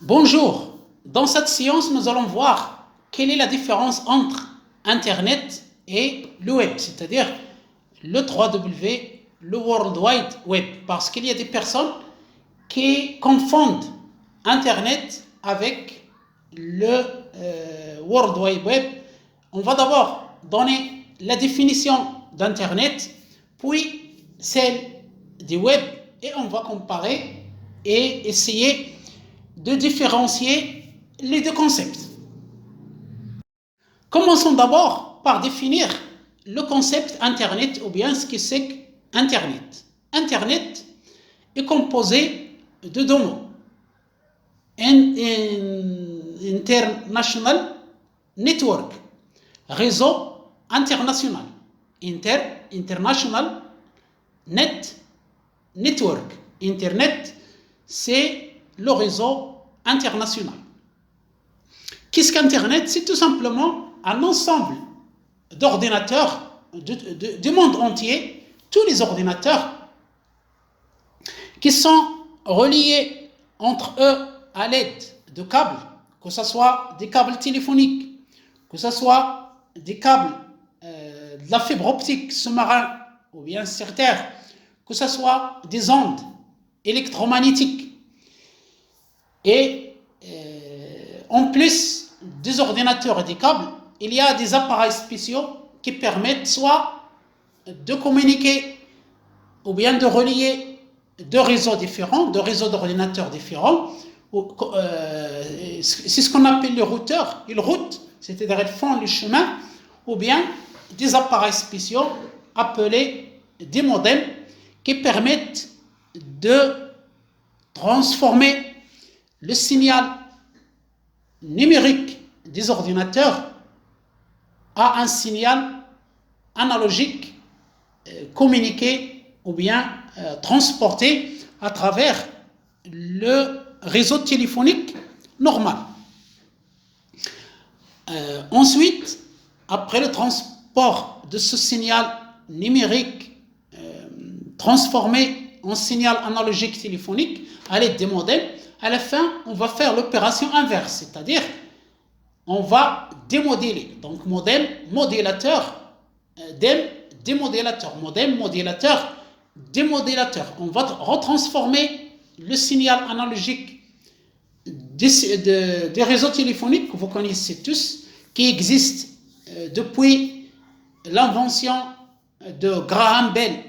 Bonjour, dans cette séance, nous allons voir quelle est la différence entre Internet et le web, c'est-à-dire le 3W, le World Wide Web, parce qu'il y a des personnes qui confondent Internet avec le World Wide Web. On va d'abord donner la définition d'Internet, puis celle du web, et on va comparer et essayer de différencier les deux concepts. Commençons d'abord par définir le concept Internet ou bien ce que c'est Internet. Internet est composé de deux mots. International Network, réseau international. International Network. Internet, c'est le réseau international. Qu'est-ce qu'Internet? C'est tout simplement un ensemble d'ordinateurs du monde entier, tous les ordinateurs qui sont reliés entre eux à l'aide de câbles, que ce soit des câbles téléphoniques, que ce soit des câbles de la fibre optique sous-marin ou bien sur Terre, que ce soit des ondes électromagnétiques. Et en plus des ordinateurs et des câbles, il y a des appareils spéciaux qui permettent soit de communiquer ou bien de relier deux réseaux différents, deux réseaux d'ordinateurs différents. C'est ce qu'on appelle les routeurs. Ils routent, c'est-à-dire ils font le chemin, ou bien des appareils spéciaux appelés des modems qui permettent de transformer le signal numérique des ordinateurs à un signal analogique communiqué ou bien transporté à travers le réseau téléphonique normal. Ensuite, après le transport de ce signal numérique transformé en signal analogique téléphonique à l'aide des modems, à la fin, on va faire l'opération inverse, c'est-à-dire on va démodeler. Donc modem, modélateur, démodélateur, modem, modélateur, démodélateur. On va retransformer le signal analogique des réseaux téléphoniques que vous connaissez tous, qui existent depuis l'invention de Graham Bell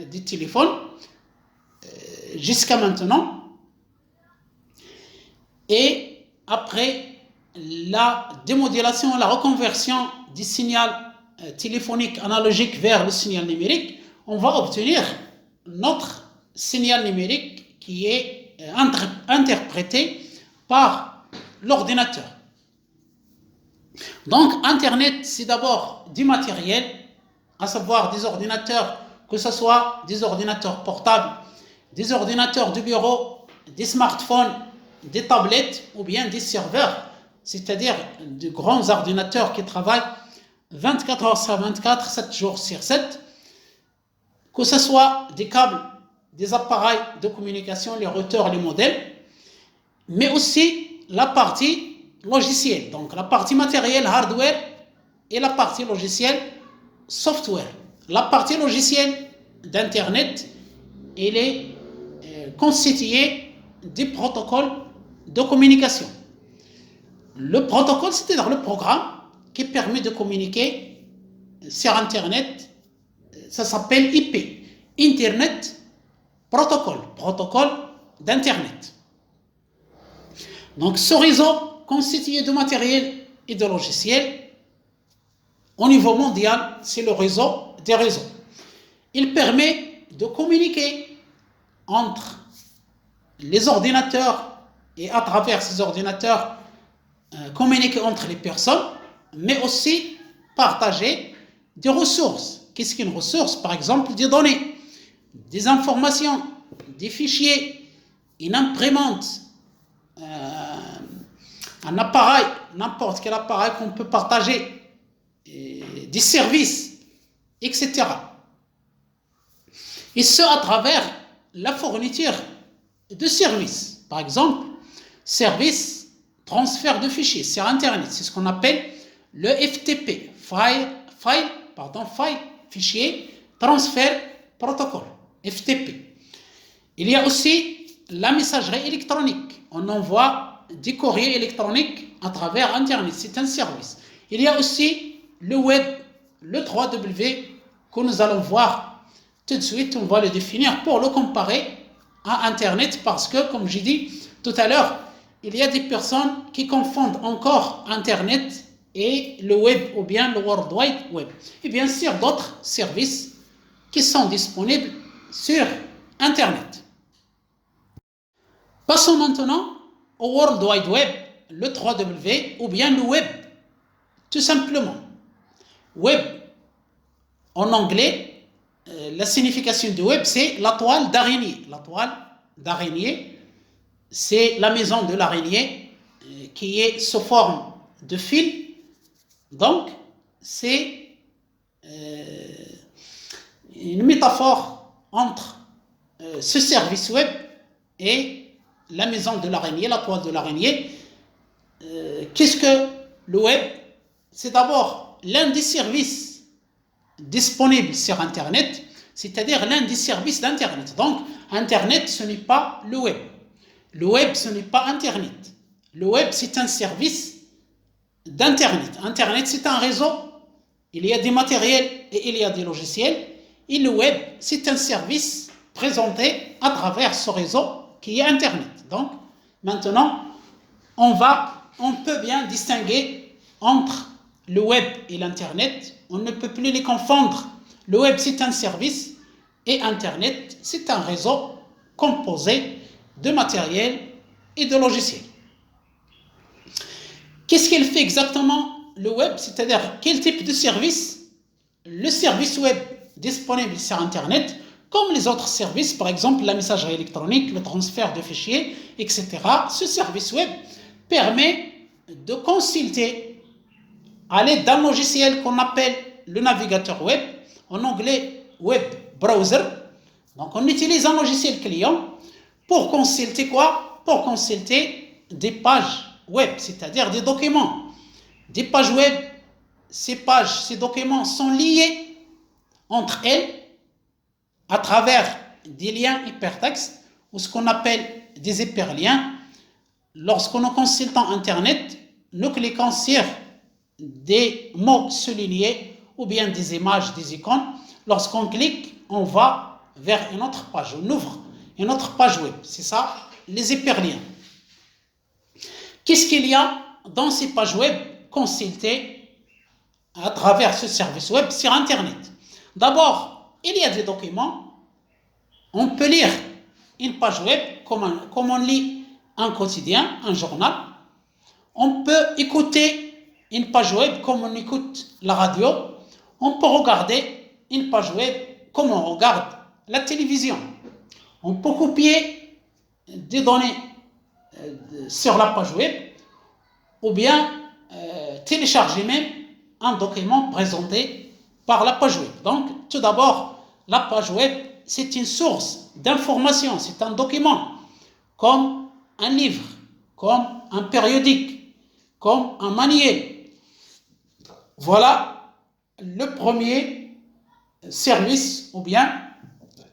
du téléphone jusqu'à maintenant. Et après la démodulation, la reconversion du signal téléphonique analogique vers le signal numérique, on va obtenir notre signal numérique qui est interprété par l'ordinateur. Donc, Internet, c'est d'abord du matériel, à savoir des ordinateurs, que ce soit des ordinateurs portables, des ordinateurs de bureau, des smartphones, des tablettes ou bien des serveurs, c'est-à-dire de grands ordinateurs qui travaillent 24 heures sur 24, 7 jours sur 7, que ce soit des câbles, des appareils de communication, les routeurs, les modems, mais aussi la partie logicielle, donc la partie matérielle, hardware, et la partie logicielle, software. La partie logicielle d'Internet, elle est constituée des protocoles de communication. Le protocole, c'est-à-dire le programme qui permet de communiquer sur Internet, ça s'appelle IP, Internet Protocol, protocole d'Internet. Donc ce réseau constitué de matériel et de logiciels, au niveau mondial, c'est le réseau des réseaux. Il permet de communiquer entre les ordinateurs et à travers ces ordinateurs communiquer entre les personnes, mais aussi partager des ressources. Qu'est-ce qu'une ressource? Par exemple, des données, des informations, des fichiers, une imprimante, un appareil, n'importe quel appareil qu'on peut partager, des services, etc. Et ce, à travers la fourniture de services. Par exemple, service transfert de fichiers sur Internet. C'est ce qu'on appelle le FTP, fichier transfert protocole, FTP. Il y a aussi la messagerie électronique. On envoie des courriers électroniques à travers Internet. C'est un service. Il y a aussi le web, le 3W, que nous allons voir tout de suite. On va le définir pour le comparer à Internet parce que, comme j'ai dit tout à l'heure, il y a des personnes qui confondent encore Internet et le web ou bien le World Wide Web. Et bien sûr, d'autres services qui sont disponibles sur Internet. Passons maintenant au World Wide Web, le 3W ou bien le web, tout simplement. Web, en anglais, la signification du web, c'est la toile d'araignée. La toile d'araignée, c'est la maison de l'araignée qui est sous forme de fil. Donc, c'est une métaphore entre ce service web et la maison de l'araignée, la toile de l'araignée. Qu'est-ce que le web? C'est d'abord l'un des services disponibles sur Internet, c'est-à-dire l'un des services d'Internet. Donc, Internet, ce n'est pas le web. Le web, ce n'est pas Internet. Le web, c'est un service d'Internet. Internet, c'est un réseau. Il y a des matériels et il y a des logiciels. Et le web, c'est un service présenté à travers ce réseau qui est Internet. Donc, maintenant, on peut bien distinguer entre le web et l'Internet. On ne peut plus les confondre. Le web, c'est un service et Internet, c'est un réseau composé de matériel et de logiciels. Qu'est-ce qu'il fait exactement le web? C'est-à-dire quel type de service? Le service web disponible sur Internet, comme les autres services, par exemple la messagerie électronique, le transfert de fichiers, etc. Ce service web permet de consulter à l'aide d'un logiciel qu'on appelle le navigateur web, en anglais web browser. Donc on utilise un logiciel client pour consulter quoi? Pour consulter des pages web, c'est-à-dire des documents. Des pages web, ces documents sont liés entre elles à travers des liens hypertextes ou ce qu'on appelle des hyperliens. Lorsque nous consultons Internet, nous cliquons sur des mots soulignés ou bien des images, des icônes. Lorsqu'on clique, on va vers une autre page, on ouvre une autre page web. C'est ça, les hyperliens. Qu'est-ce qu'il y a dans ces pages web consultées à travers ce service web sur Internet? D'abord, il y a des documents. On peut lire une page web comme on lit un quotidien, un journal. On peut écouter une page web comme on écoute la radio. On peut regarder une page web comme on regarde la télévision. On peut copier des données sur la page web ou bien télécharger même un document présenté par la page web. Donc, tout d'abord, la page web, c'est une source d'information, c'est un document, comme un livre, comme un périodique, comme un manuel. Voilà le premier service ou bien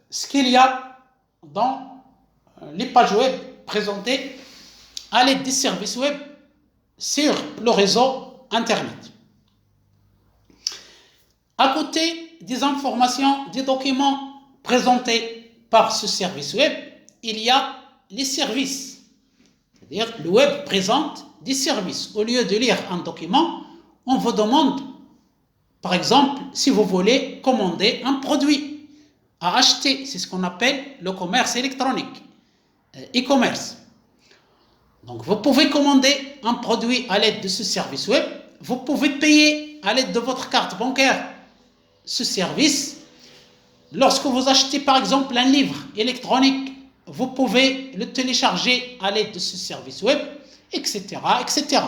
ce qu'il y a dans les pages web présentées à l'aide des services web sur le réseau Internet. À côté des informations, des documents présentés par ce service web, il y a les services. C'est-à-dire le web présente des services. Au lieu de lire un document, on vous demande, par exemple, si vous voulez commander un produit à acheter. C'est ce qu'on appelle le commerce électronique, e-commerce. Donc, vous pouvez commander un produit à l'aide de ce service web. Vous pouvez payer à l'aide de votre carte bancaire ce service. Lorsque vous achetez, par exemple, un livre électronique, vous pouvez le télécharger à l'aide de ce service web, etc., etc.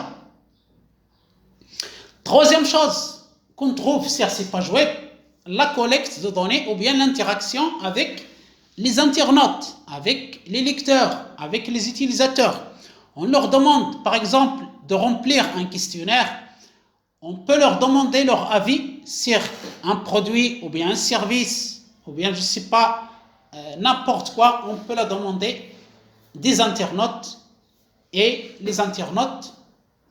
Troisième chose qu'on trouve sur ces pages web, la collecte de données ou bien l'interaction avec les internautes, avec les lecteurs, avec les utilisateurs. On leur demande, par exemple, de remplir un questionnaire. On peut leur demander leur avis sur un produit ou bien un service, ou bien, je ne sais pas, n'importe quoi. On peut leur demander des internautes et les internautes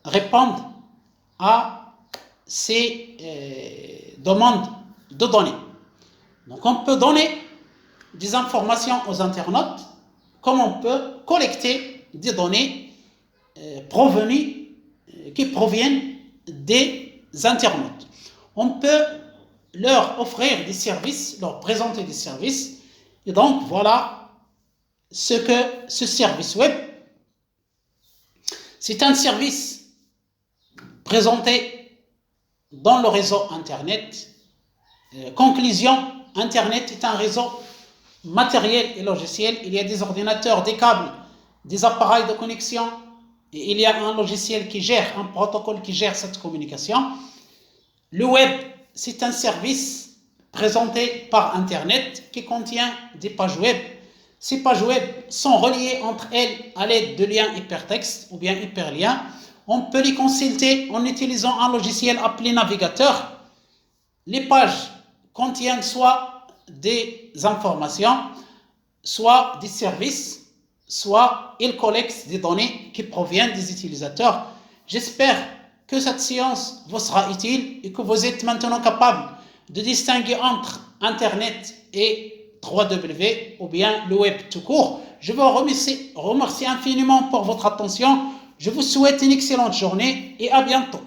répondent à ces demandes de données. Donc, on peut donner des informations aux internautes, comme on peut collecter des données qui proviennent des internautes. On peut leur offrir des services, leur présenter des services, et donc voilà ce que ce service web, c'est un service présenté dans le réseau Internet. Conclusion, Internet est un réseau matériel et logiciel. Il y a des ordinateurs, des câbles, des appareils de connexion, et il y a un logiciel qui gère, un protocole qui gère cette communication. Le web, c'est un service présenté par Internet qui contient des pages web. Ces pages web sont reliées entre elles à l'aide de liens hypertextes ou bien hyperliens. On peut les consulter en utilisant un logiciel appelé navigateur. Les pages contiennent soit des informations, soit des services, soit ils collectent des données qui proviennent des utilisateurs. J'espère que cette séance vous sera utile et que vous êtes maintenant capable de distinguer entre Internet et www ou bien le web tout court. Je vous remercie infiniment pour votre attention. Je vous souhaite une excellente journée et à bientôt.